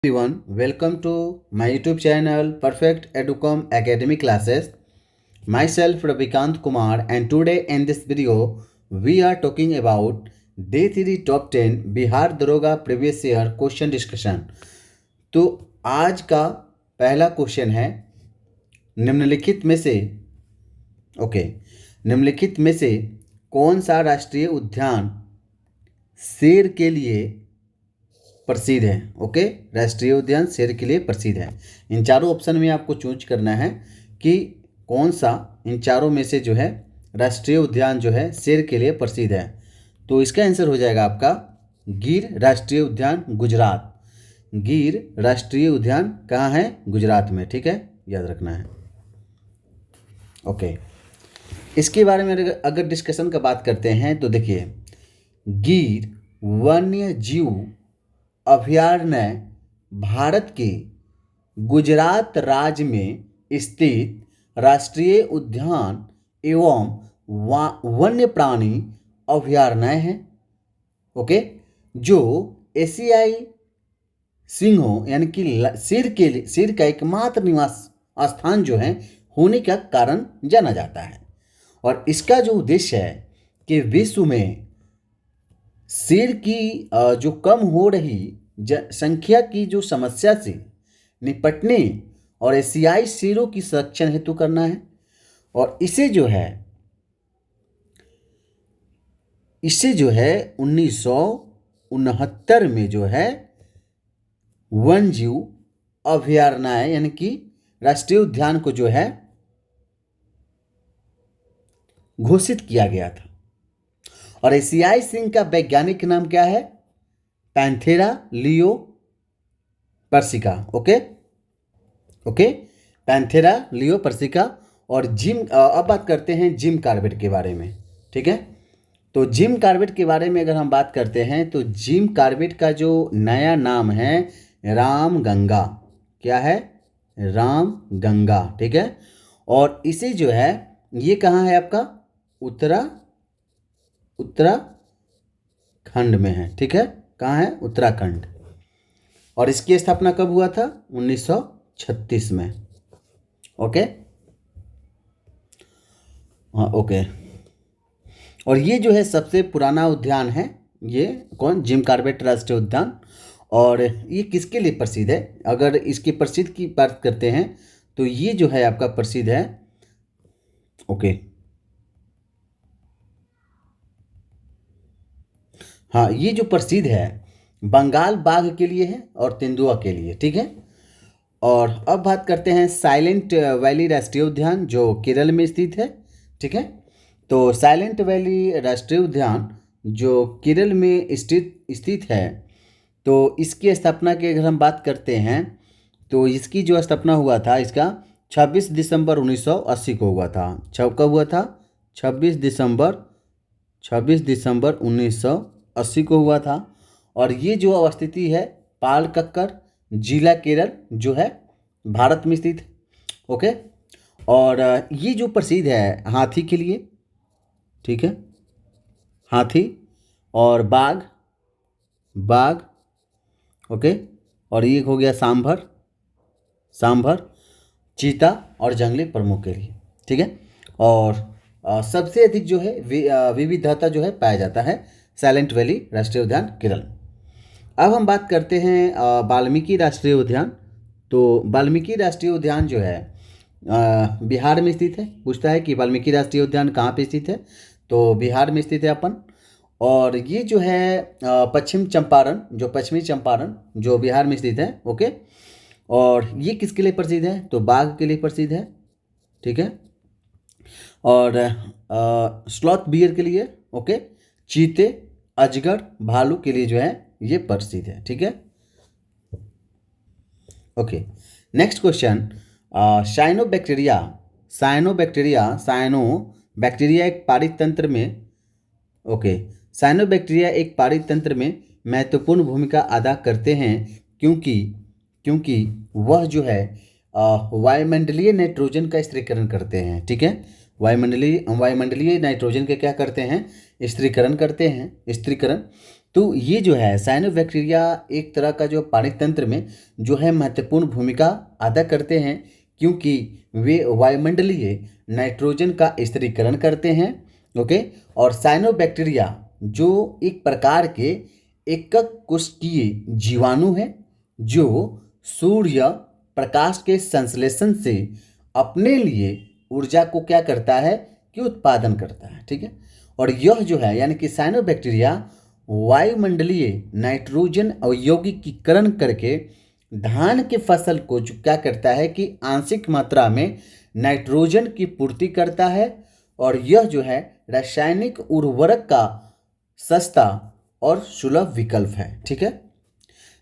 Everyone, welcome to my YouTube channel Perfect Educom Academy Classes. Myself Ravikant Kumar, and today in this video we are talking about Day 3 Top 10 Bihar दरोगा previous year question discussion. तो आज का पहला question है निम्नलिखित में से कौन सा राष्ट्रीय उद्यान शेर के लिए प्रसिद्ध है। राष्ट्रीय उद्यान शेर के लिए प्रसिद्ध है। इन चारों ऑप्शन में आपको चूज करना है कि कौन सा इन चारों में से जो है राष्ट्रीय उद्यान जो है शेर के लिए प्रसिद्ध है। तो इसका आंसर हो जाएगा आपका गिर राष्ट्रीय उद्यान, गुजरात। गिर राष्ट्रीय उद्यान कहाँ है? गुजरात में। ठीक है, याद रखना है। इसके बारे में अगर डिस्कशन का बात करते हैं तो देखिए, गिर वन्य जीव अभयारण्य भारत के गुजरात राज्य में स्थित राष्ट्रीय उद्यान एवं वन्य प्राणी अभयारण्य है। जो एशियाई सिंहों यानी कि शेर का एकमात्र निवास स्थान जो है होने का कारण जाना जाता है। और इसका जो उद्देश्य है कि विश्व में शेर की जो कम हो रही संख्या की जो समस्या से निपटने और एशियाई शेरों की संरक्षण हेतु करना है। और इसे जो है 1969 में जो है वन जीव अभयारण्य यानी कि राष्ट्रीय उद्यान को जो है घोषित किया गया था। और एशियाई सिंह का वैज्ञानिक नाम क्या है? Panthera leo persica. Panthera leo persica. और अब बात करते हैं जिम कॉर्बेट के बारे में। ठीक है, तो जिम कॉर्बेट के बारे में अगर हम बात करते हैं तो जिम कॉर्बेट का जो नया नाम है रामगंगा। क्या है? रामगंगा। ठीक है, और इसे जो है ये कहाँ है आपका? उत्तराखंड में है। ठीक है, कहाँ है? उत्तराखंड। और इसकी स्थापना कब हुआ था? 1936 में। और ये जो है सबसे पुराना उद्यान है। ये कौन? जिम कॉर्बेट राष्ट्रीय उद्यान। और ये किसके लिए प्रसिद्ध है? अगर इसकी प्रसिद्ध की बात करते हैं तो ये जो है आपका प्रसिद्ध है ये जो प्रसिद्ध है बंगाल बाघ के लिए है और तेंदुआ के लिए। ठीक है, और अब बात करते हैं साइलेंट वैली राष्ट्रीय उद्यान जो केरल में स्थित है। ठीक है, तो साइलेंट वैली राष्ट्रीय उद्यान जो केरल में स्थित है, तो इसकी स्थापना की अगर हम बात करते हैं तो इसकी जो स्थापना हुआ था इसका 26 दिसंबर 1980 को हुआ था। कब हुआ था? 26 दिसंबर 1980 को हुआ था। और ये जो अवस्थिति है पालकक्कड़ जिला केरल जो है भारत में स्थित। और ये जो प्रसिद्ध है हाथी के लिए। ठीक है, हाथी और बाघ। और ये हो गया सांभर, चीता और जंगली प्रमुख के लिए। ठीक है, और सबसे अधिक जो है विविधता जो है पाया जाता है साइलेंट वैली राष्ट्रीय उद्यान केरल। अब हम बात करते हैं वाल्मीकि राष्ट्रीय उद्यान। तो वाल्मीकि राष्ट्रीय उद्यान जो है बिहार में स्थित है। पूछता है कि वाल्मीकि राष्ट्रीय उद्यान कहाँ पे स्थित है? तो बिहार में स्थित है अपन। और ये जो है पश्चिमी चंपारण जो बिहार में स्थित है। और ये किसके लिए प्रसिद्ध है? तो बाघ के लिए प्रसिद्ध है। ठीक है, और स्लॉथ बियर के लिए। चीते, अजगर, भालू के लिए जो है ये प्रसिद्ध है। ठीक है, नेक्स्ट क्वेश्चन, साइनोबैक्टीरिया एक पारितंत्र में साइनोबैक्टीरिया एक पारितंत्र में महत्वपूर्ण भूमिका अदा करते हैं क्योंकि वह जो है वायुमंडलीय नाइट्रोजन का स्थिरीकरण करते हैं। ठीक है, वायुमंडलीय नाइट्रोजन के क्या करते हैं? स्थिरीकरण करते हैं। तो ये जो है साइनोबैक्टीरिया एक तरह का जो पाचन तंत्र में जो है महत्वपूर्ण भूमिका अदा करते हैं, क्योंकि वे वायुमंडलीय नाइट्रोजन का स्थिरीकरण करते हैं। ओके। और साइनोबैक्टीरिया जो एक प्रकार के एकक कोशिकीय जीवाणु हैं जो सूर्य प्रकाश के संश्लेषण से अपने लिए ऊर्जा को क्या करता है कि उत्पादन करता है। ठीक है। और यह जो है यानी कि साइनोबैक्टीरिया वायुमंडलीय नाइट्रोजन अवयौगिकीकरण करके धान के फसल को जो क्या करता है कि आंशिक मात्रा में नाइट्रोजन की पूर्ति करता है, और यह जो है रासायनिक उर्वरक का सस्ता और सुलभ विकल्प है। ठीक है।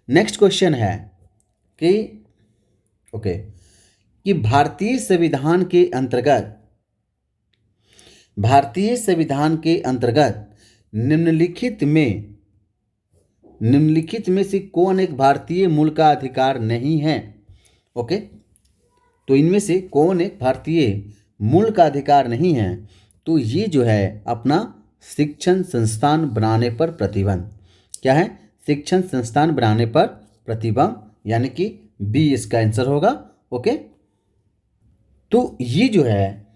नेक्स्ट क्वेश्चन है कि कि भारतीय संविधान के अंतर्गत निम्नलिखित में से कौन एक भारतीय मूल का अधिकार नहीं है। ओके। तो इनमें से कौन एक भारतीय मूल का अधिकार नहीं है। तो ये जो है अपना शिक्षण संस्थान बनाने पर प्रतिबंध। क्या है? शिक्षण संस्थान बनाने पर प्रतिबंध, यानी कि बी इसका आंसर होगा। ओके। तो ये जो है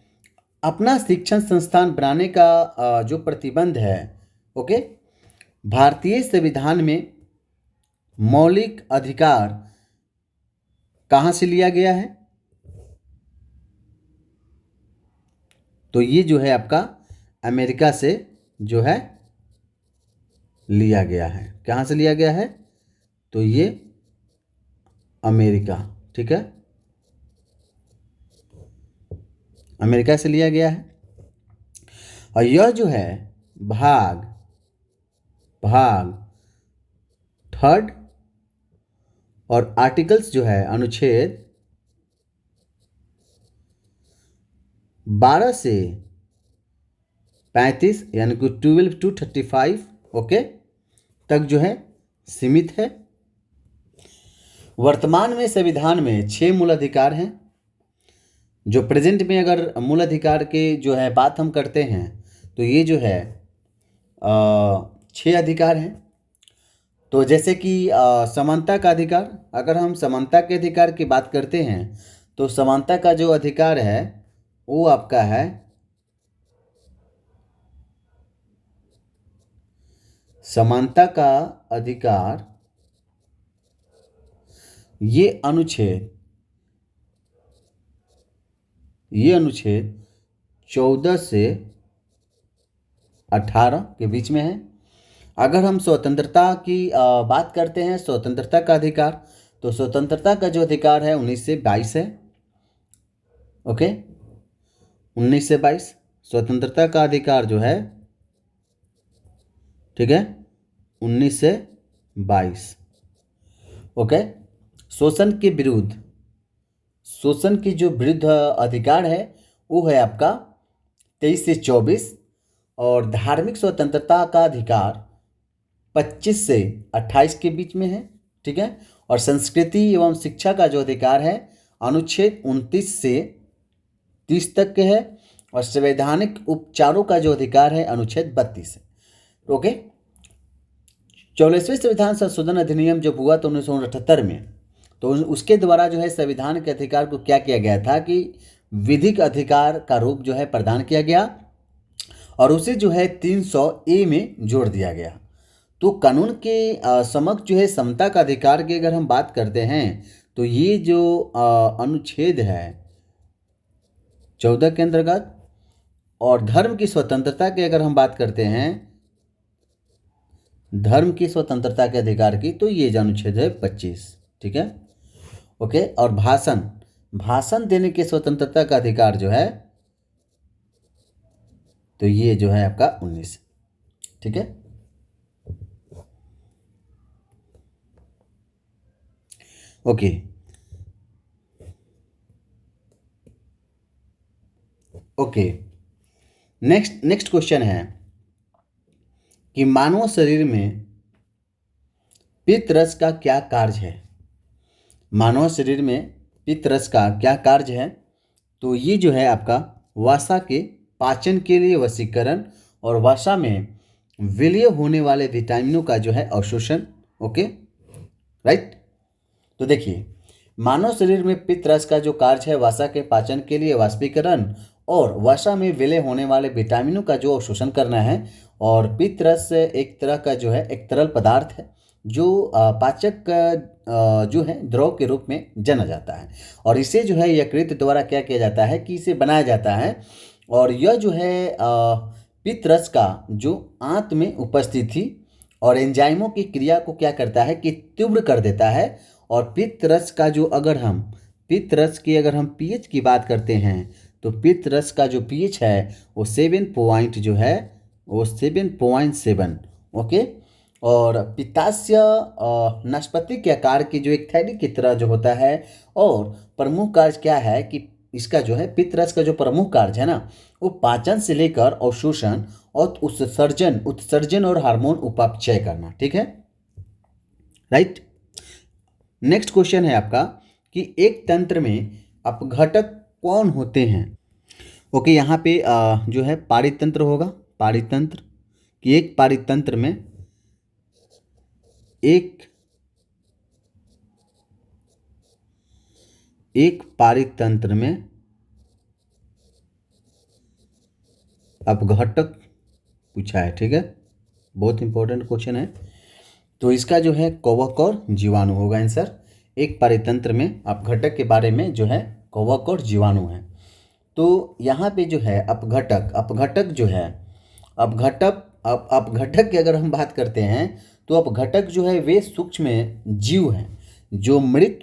अपना शिक्षण संस्थान बनाने का जो प्रतिबंध है, ओके, भारतीय संविधान में मौलिक अधिकार कहाँ से लिया गया है? तो ये जो है आपका अमेरिका से जो है लिया गया है। कहाँ से लिया गया है? तो ये अमेरिका, ठीक है, अमेरिका से लिया गया है। और यह जो है भाग 3 और आर्टिकल्स जो है अनुच्छेद 12 से 35 यानी कि 12 to 35 ओके तक जो है सीमित है। वर्तमान में संविधान में 6 मूल अधिकार हैं। जो प्रेजेंट में अगर मूल अधिकार के जो है बात हम करते हैं तो ये जो है 6 अधिकार हैं। तो जैसे कि समानता का अधिकार, अगर हम समानता के अधिकार की बात करते हैं तो समानता का जो अधिकार है वो आपका है समानता का अधिकार, ये अनुच्छेद 14 से 18 के बीच में है। अगर हम स्वतंत्रता की बात करते हैं, स्वतंत्रता का अधिकार, तो स्वतंत्रता का जो अधिकार है 19 से 22 है। ओके, 19 से 22 स्वतंत्रता का अधिकार जो है, ठीक है, 19 से 22। ओके, शोषण की जो विरुद्ध अधिकार है वो है आपका 23 से 24। और धार्मिक स्वतंत्रता का अधिकार 25 से 28 के बीच में है। ठीक है। और संस्कृति एवं शिक्षा का जो अधिकार है अनुच्छेद 29 से 30 तक के है। और संवैधानिक उपचारों का जो अधिकार है अनुच्छेद 32 है। ओके, 44वें संविधान संशोधन अधिनियम जब हुआ तो 1978 में, तो उसके द्वारा जो है संविधान के अधिकार को क्या किया गया था कि विधिक अधिकार का रूप जो है प्रदान किया गया और उसे जो है 300A में जोड़ दिया गया। तो कानून के समक्ष जो है समता का अधिकार की अगर हम बात करते हैं तो ये जो अनुच्छेद है 14 के अंतर्गत, और धर्म की स्वतंत्रता की अगर हम बात करते हैं, धर्म की स्वतंत्रता के अधिकार की, तो ये जो अनुच्छेद है 25। ठीक है। ओके, और भाषण देने की स्वतंत्रता का अधिकार जो है, तो ये जो है आपका 19। ठीक है। ओके, ओके, नेक्स्ट क्वेश्चन है कि मानव शरीर में पित्त रस का क्या कार्य है? मानव शरीर में पित्त रस का क्या कार्य है? तो ये जो है आपका वसा के पाचन के लिए वशीकरण और वसा में विलीय होने वाले विटामिनों का जो है अवशोषण। Okay, right. तो देखिए, मानव शरीर में पित्त रस का जो कार्य है वसा के पाचन के लिए वाष्पीकरण और वसा में विलय होने वाले विटामिनों का जो अवशोषण करना है। और पित्त रस एक तरह का जो है एक तरल पदार्थ है जो पाचक जो है द्रव के रूप में जाना जाता है। और इसे जो है यकृत द्वारा क्या किया जाता है कि इसे बनाया जाता है। और यह जो है पित्त रस का जो आंत में उपस्थिति और एंजाइमों की क्रिया को क्या करता है कि तीव्र कर देता है। और पित्त रस का जो अगर हम पीएच की बात करते हैं तो पित्त रस का जो पीएच है वो 7.7। ओके। और पित्ताशय नाशपाती के आकार की जो एक थैली की तरह जो होता है। और प्रमुख कार्य क्या है कि इसका जो है पित्त रस का जो प्रमुख कार्य है ना वो पाचन से लेकर अवशोषण और उत्सर्जन और हार्मोन उपापचय करना। ठीक है, राइट। नेक्स्ट क्वेश्चन है आपका कि एक तंत्र में अपघटक कौन होते हैं। ओके, यहाँ पे जो है पारितंत्र होगा। पारितंत्र कि एक पारितंत्र में अपघटक पूछा है। ठीक है, बहुत इंपॉर्टेंट क्वेश्चन है। तो इसका जो है कवक और जीवाणु होगा आंसर। एक परितंत्र में अपघटक के बारे में जो है कवक और जीवाणु है। तो यहाँ पे जो है अपघटक जो है अपघटक की अगर हम बात करते हैं तो अपघटक जो है वे सूक्ष्म जीव हैं जो मृत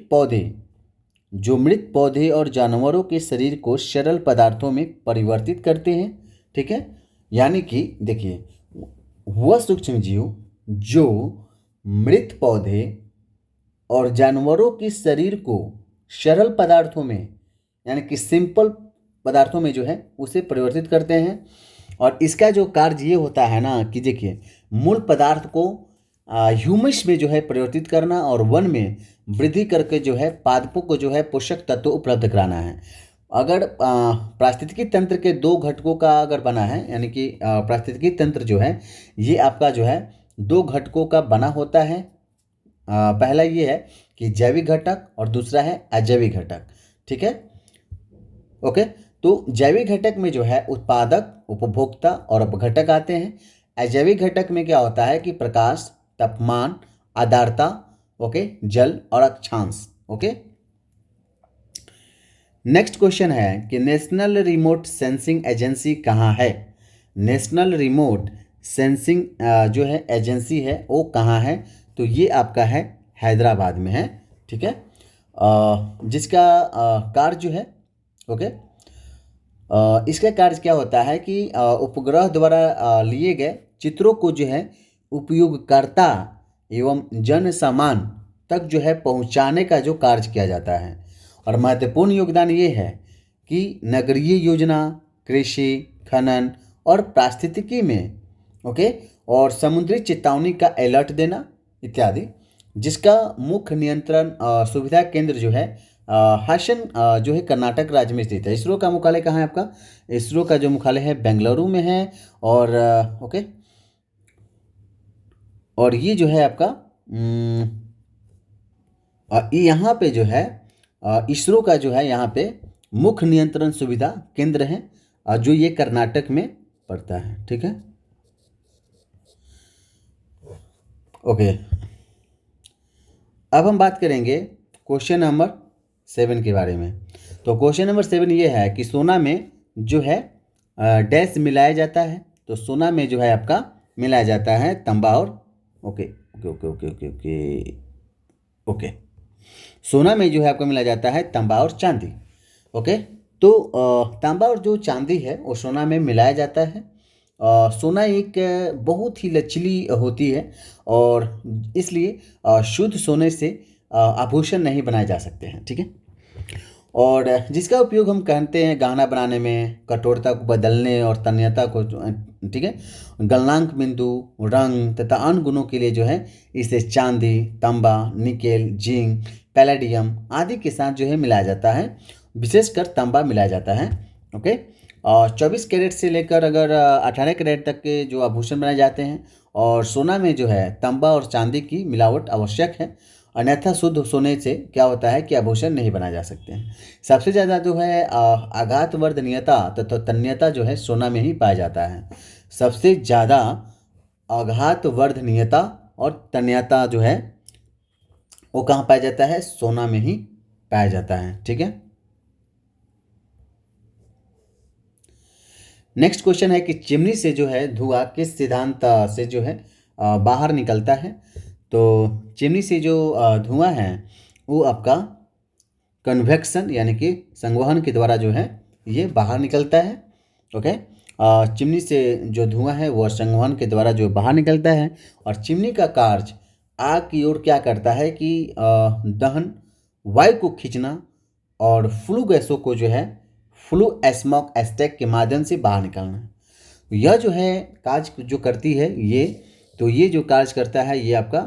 पौधे और जानवरों के शरीर को सरल पदार्थों में परिवर्तित करते हैं। ठीक है, यानी कि देखिए वह सूक्ष्म जीव जो मृत पौधे और जानवरों के शरीर को सरल पदार्थों में यानी कि सिंपल पदार्थों में जो है उसे परिवर्तित करते हैं। और इसका जो कार्य ये होता है ना कि देखिए मूल पदार्थ को ह्यूमस में जो है परिवर्तित करना और वन में वृद्धि करके जो है पादपों को जो है पोषक तत्व उपलब्ध कराना है। अगर पारिस्थितिकी तंत्र के दो घटकों का अगर बना है यानी कि पारिस्थितिकी तंत्र जो है ये आपका जो है दो घटकों का बना होता है। पहला ये है कि जैविक घटक और दूसरा है अजैविक घटक। ठीक है, ओके। तो जैविक घटक में जो है उत्पादक, उपभोक्ता और अपघटक आते हैं। अजैविक घटक में क्या होता है कि प्रकाश, तापमान, आर्द्रता, ओके, जल और अक्षांश। ओके, नेक्स्ट क्वेश्चन है कि नेशनल रिमोट सेंसिंग एजेंसी कहाँ है। नेशनल रिमोट सेंसिंग जो है एजेंसी है वो कहाँ है, तो ये आपका है हैदराबाद में है। ठीक है, जिसका कार्य जो है ओके इसका कार्य क्या होता है कि उपग्रह द्वारा लिए गए चित्रों को जो है उपयोगकर्ता एवं जन सामान तक जो है पहुंचाने का जो कार्य किया जाता है। और महत्वपूर्ण योगदान ये है कि नगरीय योजना, कृषि, खनन और पारिस्थितिकी में ओके और समुद्री चेतावनी का अलर्ट देना इत्यादि, जिसका मुख्य नियंत्रण सुविधा केंद्र जो है हासन जो है कर्नाटक राज्य में स्थित है। इसरो का मुख्यालय कहाँ है आपका? इसरो का जो मुख्यालय है बेंगलुरु में है। और ओके और ये जो है आपका यहाँ पे जो है इसरो का जो है यहाँ पे मुख्य नियंत्रण सुविधा केंद्र है जो ये कर्नाटक में पड़ता है। ठीक है, ओके। अब हम बात करेंगे क्वेश्चन नंबर 7 के बारे में। तो क्वेश्चन नंबर 7 ये है कि सोना में जो है डैश मिलाया जाता है। तो सोना में जो है आपका मिलाया जाता है तांबा और okay okay okay okay okay okay okay सोना में जो है आपको मिलाया जाता है तांबा और चांदी। ओके, तो तांबा और जो चांदी है वो सोना में मिलाया जाता है। सोना एक बहुत ही लचीली होती है और इसलिए शुद्ध सोने से आभूषण नहीं बनाए जा सकते हैं। ठीक है, और जिसका उपयोग हम कहते हैं गहना बनाने में, कठोरता को बदलने और तन्यता को, ठीक है, गलनांक बिंदु, रंग तथा अन्य गुणों के लिए जो है इसे चांदी, तांबा, निकेल, जिंक, पैलेडियम आदि के साथ जो है मिलाया जाता है। विशेषकर तांबा मिलाया जाता है। ओके, और 24 कैरेट से लेकर अगर 18 कैरेट तक के जो आभूषण बनाए जाते हैं, और सोना में जो है तांबा और चांदी की मिलावट आवश्यक है, अन्यथा शुद्ध सोने से क्या होता है कि आभूषण नहीं बनाए जा सकते हैं। सबसे ज़्यादा जो है आघातवर्धनीयता तथा तन्यता जो है सोना में ही पाया जाता है। सबसे ज़्यादा आघातवर्धनीयता और तन्यता जो है वो कहाँ पाया जाता है? सोना में ही पाया जाता है। ठीक है। नेक्स्ट क्वेश्चन है कि चिमनी से जो है धुआं किस सिद्धांत से जो है बाहर निकलता है? तो चिमनी से जो धुआं है वो आपका कन्वेक्शन यानी कि संवहन के द्वारा जो है ये बाहर निकलता है। ओके। चिमनी से जो धुआं है वो संवहन के द्वारा जो बाहर निकलता है, और चिमनी का कार्य आग की ओर क्या करता है कि दहन, वायु को खींचना और फ्लू गैसों को जो है फ्लू स्मोक स्टैक के माध्यम से बाहर निकालना। यह जो है कार्य जो करती है ये, तो ये जो कार्य करता है ये आपका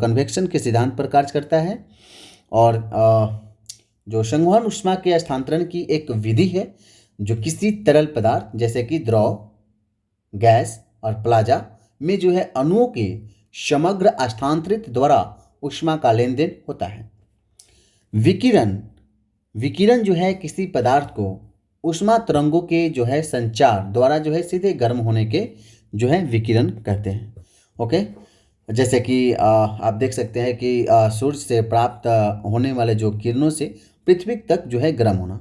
कन्वेक्शन के सिद्धांत पर कार्य करता है। और जो संवहन ऊष्मा के हस्तांतरण की एक विधि है जो किसी तरल पदार्थ जैसे कि द्रव, गैस और प्लाज्मा में जो है अणुओं के समग्र हस्तांतरित द्वारा ऊष्मा का लेन देन होता है। विकिरण जो है किसी पदार्थ को ऊष्मा तरंगों के जो है संचार द्वारा जो है सीधे गर्म होने के जो है विकिरण कहते हैं। ओके। जैसे कि आप देख सकते हैं कि सूर्य से प्राप्त होने वाले जो किरणों से पृथ्वी तक जो है गर्म होना।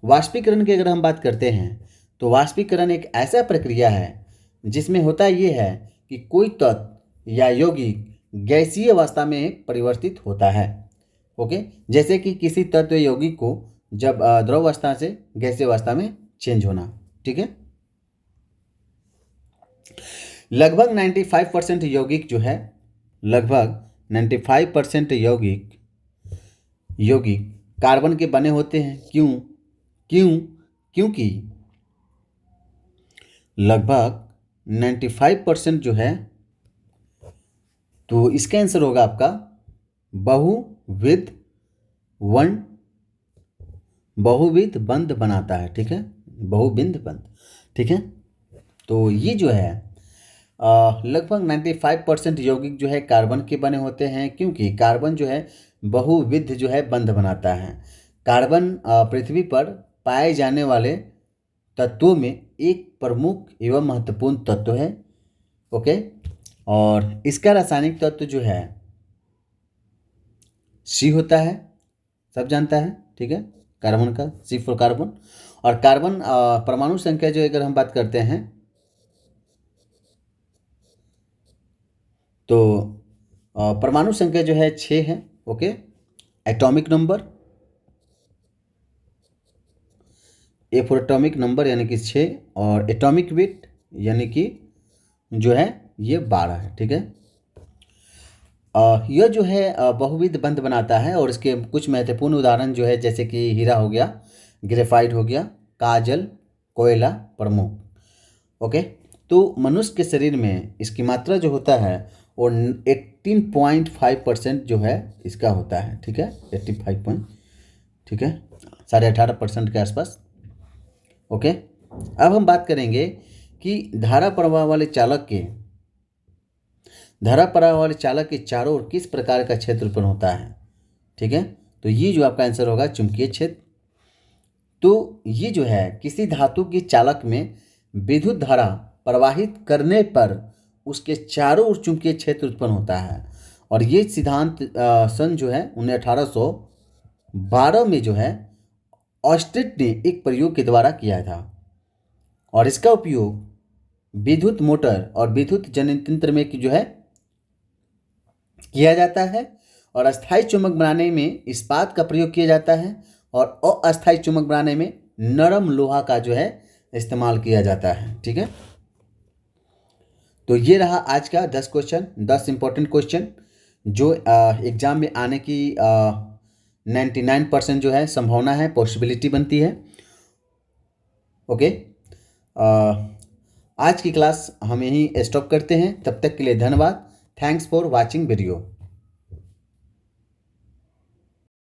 वाष्पीकरण की अगर हम बात करते हैं तो वाष्पीकरण एक ऐसा प्रक्रिया है जिसमें होता ये है कि कोई तत्व या यौगिक गैसीय अवस्था में परिवर्तित होता है। ओके। जैसे कि किसी तत्व यौगिक को जब द्रव अवस्था से गैसीय अवस्था में चेंज होना। ठीक है। लगभग 95% यौगिक जो है, लगभग 95% यौगिक कार्बन के बने होते हैं। क्योंकि लगभग 95% जो है, तो इसका आंसर होगा आपका बहुविध बंध बनाता है। ठीक है। बहुविध बंध। ठीक है। तो ये जो है लगभग 95% यौगिक जो है कार्बन के बने होते हैं, क्योंकि कार्बन जो है बहुविध जो है बंध बनाता है। कार्बन पृथ्वी पर पाए जाने वाले तत्वों में एक प्रमुख एवं महत्वपूर्ण तत्व है। ओके। और इसका रासायनिक तत्व जो है सी होता है, सब जानता है। ठीक है। कार्बन का सी फॉर कार्बन। और कार्बन परमाणु संख्या जो अगर हम बात करते हैं तो परमाणु संख्या जो है 6 है। Okay. Atomic number, A for atomic number यानी कि 6, और एटॉमिक वेट यानी कि जो है ये 12 है। ठीक है। यह जो है बहुविध बंध बनाता है, और इसके कुछ महत्वपूर्ण उदाहरण जो है जैसे कि हीरा हो गया, ग्रेफाइट हो गया, काजल, कोयला प्रमुख। ओके। तो मनुष्य के शरीर में इसकी मात्रा जो होता है वो 18.5% जो है इसका होता है। ठीक है। 85 ठीक है, 18.5% के आसपास। ओके। अब हम बात करेंगे कि धारा प्रवाह वाले चालक के चारों ओर किस प्रकार का क्षेत्र उत्पन्न होता है। ठीक है। तो ये जो आपका आंसर होगा चुंबकीय क्षेत्र। तो ये जो है किसी धातु के चालक में विद्युत धारा प्रवाहित करने पर उसके चारों ओर चुंबकीय क्षेत्र उत्पन्न होता है। और ये सिद्धांत सन जो है 1812 में जो है ऑस्ट्रिट ने एक प्रयोग के द्वारा किया था, और इसका उपयोग विद्युत मोटर और विद्युत जनयंत्र में जो है किया जाता है। और अस्थायी चुंबक बनाने में इस्पात का प्रयोग किया जाता है, और अस्थायी चुंबक बनाने में नरम लोहा का जो है इस्तेमाल किया जाता है। ठीक है। तो ये रहा आज का 10 क्वेश्चन, 10 इंपॉर्टेंट क्वेश्चन जो एग्जाम में आने की 99% जो है संभावना है, पॉसिबिलिटी बनती है। ओके। आज की क्लास हम यहीं स्टॉप करते हैं। तब तक के लिए धन्यवाद। Thanks for watching video.